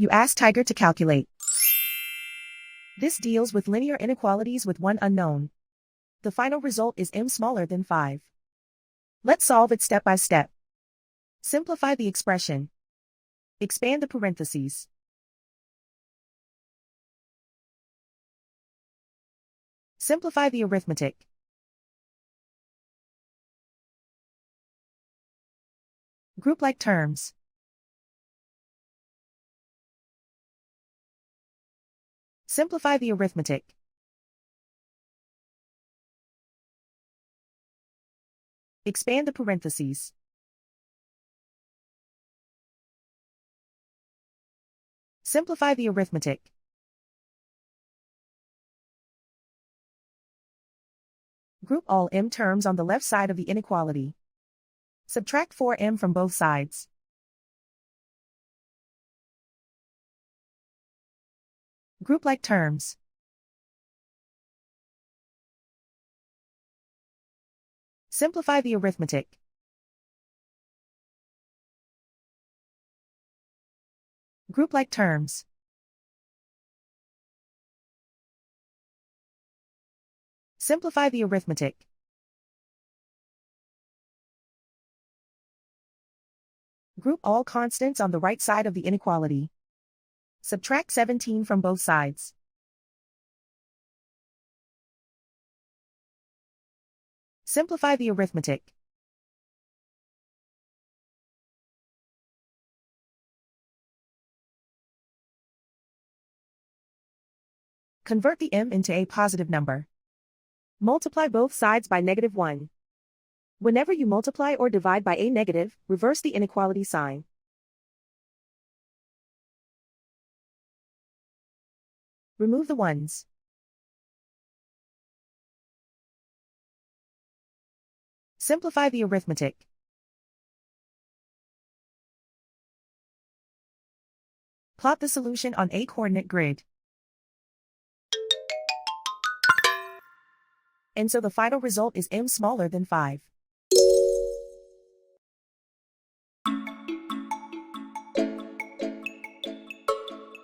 You ask Tiger to calculate. This deals with linear inequalities with one unknown. The final result is m smaller than 5. Let's solve it step by step. Simplify the expression. Expand the parentheses. Simplify the arithmetic. Group like terms. Simplify the arithmetic. Expand the parentheses. Simplify the arithmetic. Group all m terms on the left side of the inequality. Subtract 4m from both sides. Group like terms. Simplify the arithmetic. Group like terms. Simplify the arithmetic. Group all constants on the right side of the inequality. Subtract 17 from both sides. Simplify the arithmetic. Convert the m into a positive number. Multiply both sides by -1. Whenever you multiply or divide by a negative, reverse the inequality sign. Remove the ones. Simplify the arithmetic. Plot the solution on a coordinate grid. And so the final result is m smaller than 5.